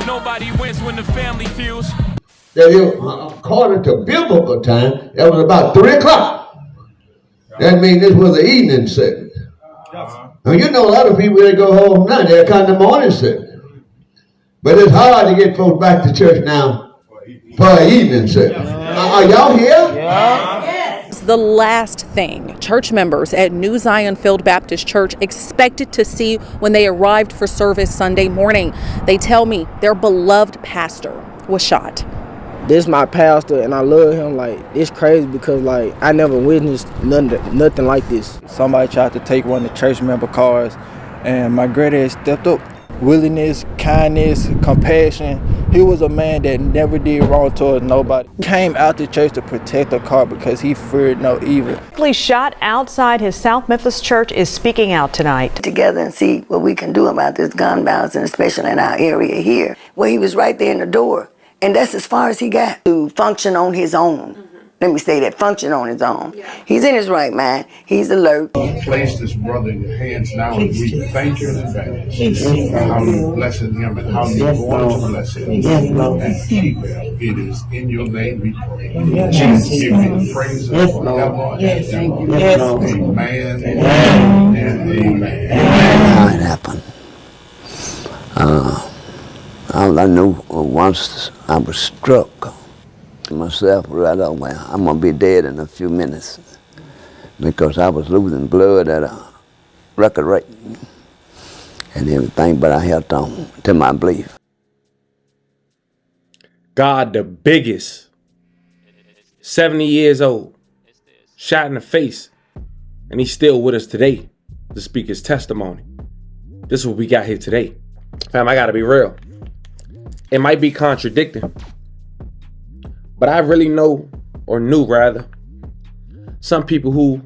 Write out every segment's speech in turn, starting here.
Nobody wins when the family feels. According to biblical time, that was about 3 o'clock. That means this was an evening service. Now, you know a lot of people, they go home now, they're kind of morning service. But it's hard to get folks back to church now for an evening service. Are y'all here? Yeah. The last thing church members at New Zion Field Baptist Church expected to see when they arrived for service Sunday morning. They tell me their beloved pastor was shot. This my pastor, and I love him. Like, it's crazy because, like, I never witnessed nothing like this. Somebody tried to take one of the church member cars, and my granddad stepped up. Willingness, kindness, compassion. He was a man that never did wrong towards nobody. Came out to church to protect the car because he feared no evil. Police shot outside his South Memphis church is speaking out tonight. Together and see what we can do about this gun violence, and especially in our area here, where he was right there in the door. And that's as far as he got to function on his own. Let me say that, function on his own. Yeah. He's in his right mind. He's alert. Place this brother in your hands now, and we thank you in advance for how you're blessing him and how you're going to bless him. And keep him. It is in your name we pray. Jesus, give you the praises forever. Yes, thank you. Amen and amen. How it happened. All I knew once I was struck myself right away. I'm going to be dead in a few minutes because I was losing blood at a record rate and everything, but I held on to my belief. God, the biggest, 70 years old, shot in the face, and he's still with us today to speak his testimony. This is what we got here today. Fam, I got to be real. It might be contradicting, but I really know, or knew rather, some people who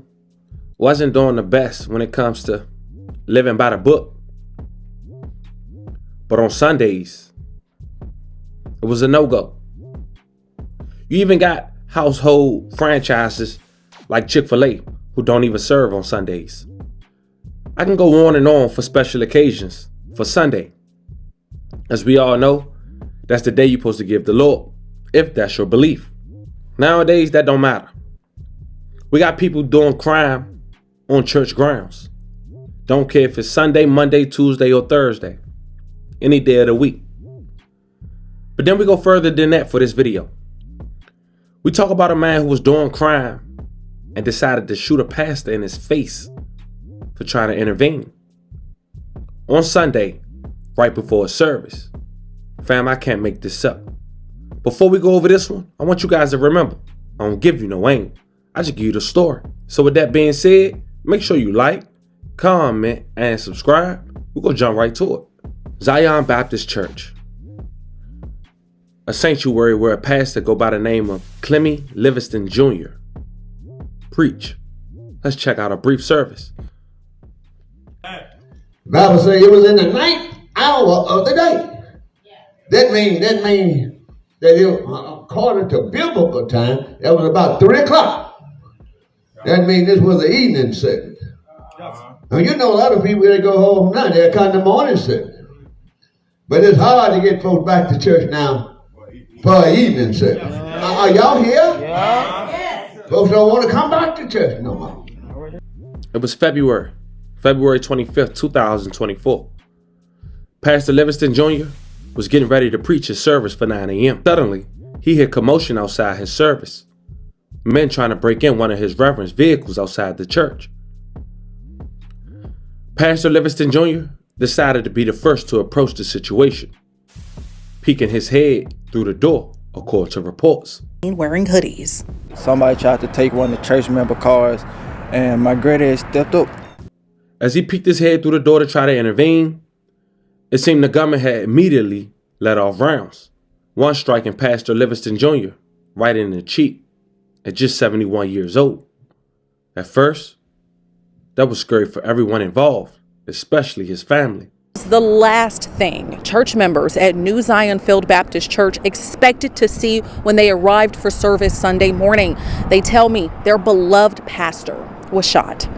wasn't doing the best when it comes to living by the book. But on Sundays, it was a no-go. You even got household franchises like Chick-fil-A who don't even serve on Sundays. I can go on and on for special occasions for Sunday. As we all know, that's the day you're supposed to give the Lord, if that's your belief. Nowadays, that don't matter. We got people doing crime on church grounds. Don't care if it's Sunday, Monday, Tuesday, or Thursday. Any day of the week. But then we go further than that for this video. We talk about a man who was doing crime and decided to shoot a pastor in his face for trying to intervene. On Sunday, right before a service. Fam, I can't make this up. Before we go over this one, I want you guys to remember, I don't give you no angle. I just give you the story. So with that being said, make sure you like, comment, and subscribe. We're going to jump right to it. Zion Baptist Church. A sanctuary where a pastor go by the name of Clemmy Livingston Jr. preach. Let's check out a brief service. The Bible says it was in the 9th hour of the day. That means that according to biblical time, that was about 3 o'clock. That means this was an evening service. Now, you know a lot of people, they go home now, they're kind of morning service. But it's hard to get folks back to church now for an evening service. Are y'all here? Yeah. Folks don't want to come back to church no more. It was February 25th, 2024. Pastor Livingston Jr. was getting ready to preach his service for 9 a.m. Suddenly, he heard commotion outside his service. Men trying to break in one of his reverend's vehicles outside the church. Pastor Livingston Jr. decided to be the first to approach the situation, peeking his head through the door, according to reports. Wearing hoodies. Somebody tried to take one of the church member cars, and my granddad stepped up. As he peeked his head through the door to try to intervene, it seemed the gunman had immediately let off rounds, one striking Pastor Livingston Jr. right in the cheek at just 71 years old. At first, that was scary for everyone involved, especially his family. The last thing church members at New Zion Field Baptist Church expected to see when they arrived for service Sunday morning. They tell me their beloved pastor was shot.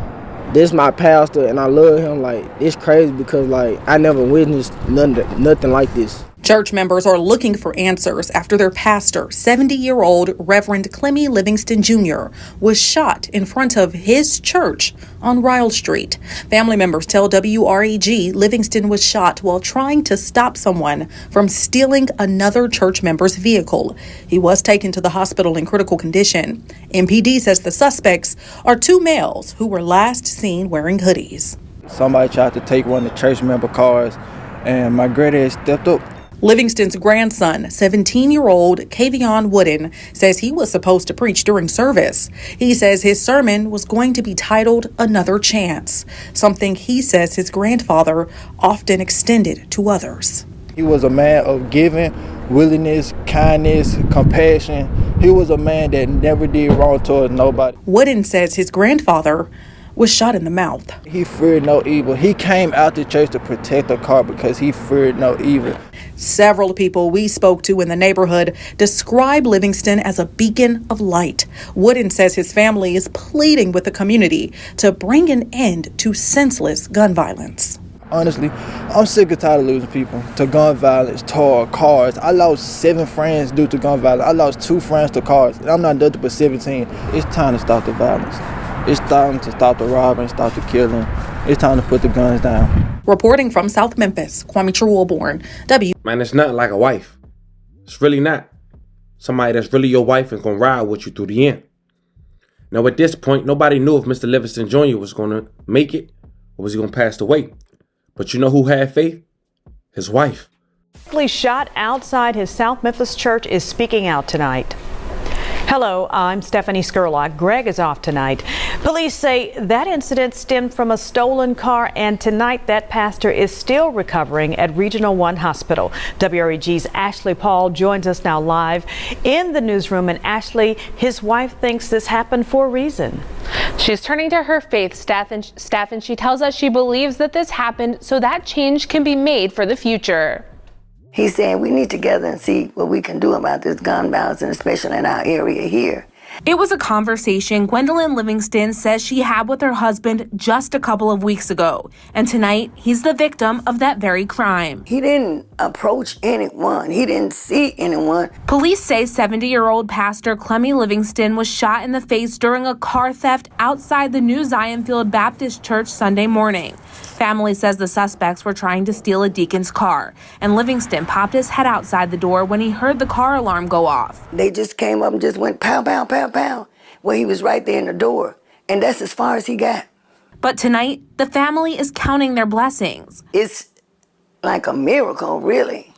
This my pastor, and I love him. Like, it's crazy because, like, I never witnessed nothing like this. Church members are looking for answers after their pastor, 70-year-old Reverend Clemmy Livingston Jr., was shot in front of his church on Ryle Street. Family members tell WREG Livingston was shot while trying to stop someone from stealing another church member's vehicle. He was taken to the hospital in critical condition. MPD says the suspects are two males who were last seen wearing hoodies. Somebody tried to take one of the church member cars, and my granddad stepped up. Livingston's grandson, 17-year-old Kavion Wooden, says he was supposed to preach during service. He says his sermon was going to be titled Another Chance, something he says his grandfather often extended to others. He was a man of giving, willingness, kindness, compassion. He was a man that never did wrong towards nobody. Wooden says his grandfather was shot in the mouth. He feared no evil. He came out the church to protect the car because he feared no evil. Several people we spoke to in the neighborhood describe Livingston as a beacon of light. Wooden says his family is pleading with the community to bring an end to senseless gun violence. Honestly, I'm sick and tired of losing people to gun violence, to cars. I lost 7 friends due to gun violence. I lost 2 friends to cars. And I'm not nothing but 17. It's time to stop the violence. It's time to stop the robbing, stop the killing. It's time to put the guns down. Reporting from South Memphis, Kwame True-Woolborn, Man, it's nothing like a wife. It's really not. Somebody that's really your wife and gonna ride with you through the end. Now, at this point, nobody knew if Mr. Livingston Jr. was gonna make it or was he gonna pass away. But you know who had faith? His wife. Police shot outside his South Memphis church is speaking out tonight. Hello, I'm Stephanie Skurlock. Greg is off tonight. Police say that incident stemmed from a stolen car, and tonight that pastor is still recovering at Regional 1 Hospital. WREG's Ashley Paul joins us now live in the newsroom. And Ashley, his wife thinks this happened for a reason. She's turning to her faith, Steph, and she tells us she believes that this happened so that change can be made for the future. He's saying we need to gather and see what we can do about this gun violence, and especially in our area here. It was a conversation Gwendolyn Livingston says she had with her husband just a couple of weeks ago. And tonight, he's the victim of that very crime. He didn't approach anyone. He didn't see anyone. Police say 70-year-old pastor Clemmy Livingston was shot in the face during a car theft outside the New Zion Field Baptist Church Sunday morning. Family says the suspects were trying to steal a deacon's car, and Livingston popped his head outside the door when he heard the car alarm go off. They just came up and just went pow, pow, pow, pow. Well, he was right there in the door, and that's as far as he got. But tonight, the family is counting their blessings. It's like a miracle, really.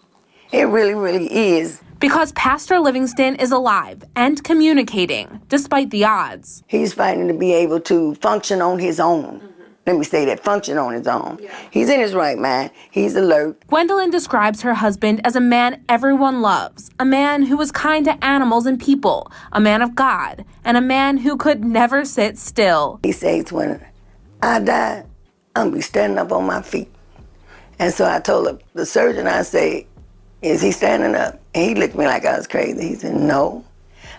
It really, really is. Because Pastor Livingston is alive and communicating, despite the odds. He's fighting to be able to function on his own. Let me say that, function on his own. Yeah. He's in his right mind. He's alert. Gwendolyn describes her husband as a man everyone loves, a man who was kind to animals and people, a man of God, and a man who could never sit still. He says, when I die, I'm going to be standing up on my feet. And so I told the surgeon, I say, is he standing up? And he looked at me like I was crazy. He said, no.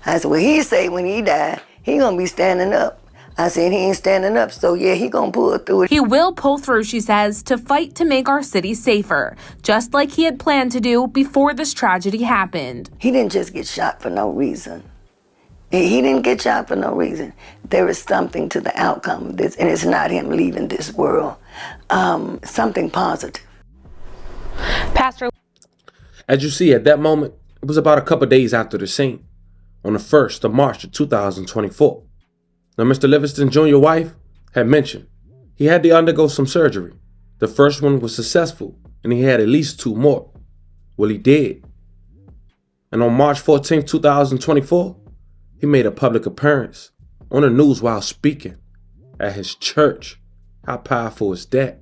I said, well, he say when he die, he going to be standing up. I said, he ain't standing up, so yeah, he gonna pull through it. He will pull through, she says, to fight to make our city safer, just like he had planned to do before this tragedy happened. He didn't just get shot for no reason. He didn't get shot for no reason. There is something to the outcome of this, and it's not him leaving this world. Something positive. Pastor. As you see, at that moment, it was about a couple days after the scene, on the 1st of March of 2024. Now, Mr. Livingston Jr.'s wife had mentioned he had to undergo some surgery. The first one was successful, and he had at least 2 more. Well, he did. And on March 14, 2024, he made a public appearance on the news while speaking at his church. How powerful is that?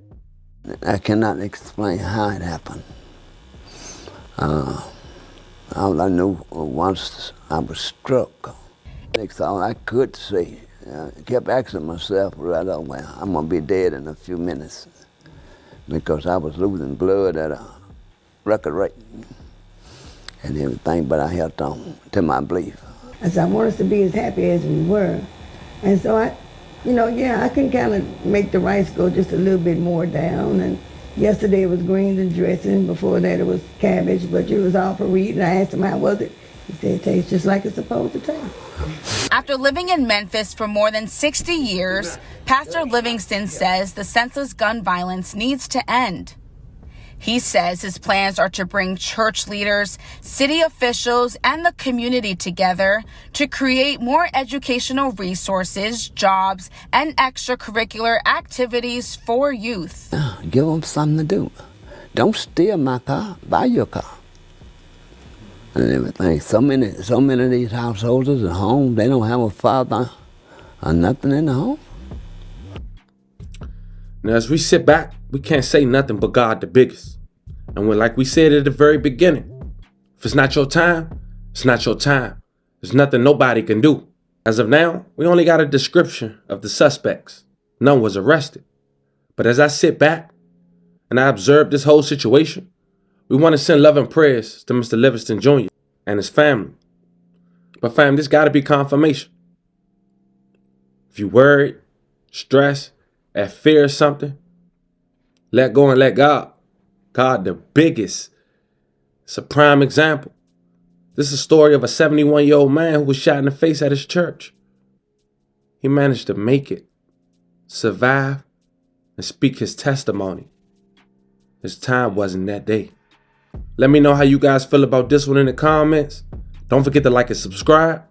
I cannot explain how it happened. All I knew once I was struck. That's all I could say. I kept asking myself right away, I'm going to be dead in a few minutes because I was losing blood at a record rate and everything, but I held on to my belief. I said, I want us to be as happy as we were. And so I can kind of make the rice go just a little bit more down, and Yesterday it was greens and dressing. Before that it was cabbage, but it was all for reading. I asked him how was it. He said it tastes just like it's supposed to taste. After living in Memphis for more than 60 years, Pastor Livingston says the senseless gun violence needs to end. He says his plans are to bring church leaders, city officials, and the community together to create more educational resources, jobs, and extracurricular activities for youth. Give them something to do. Don't steal my car, buy your car. And everything. So many of these householders at home, they don't have a father or nothing in the home. Now, as we sit back, we can't say nothing but God the biggest. And like we said at the very beginning, if it's not your time, it's not your time. There's nothing nobody can do. As of now, we only got a description of the suspects. None was arrested. But as I sit back and I observe this whole situation, we want to send love and prayers to Mr. Livingston Jr. and his family. But fam, this got to be confirmation. If you worried, stressed, at fear of something, let go and let God. God the biggest. It's a prime example. This is a story of a 71-year-old man who was shot in the face at his church. He managed to make it, survive, and speak his testimony. His time wasn't that day. Let me know how you guys feel about this one in the comments. Don't forget to like and subscribe.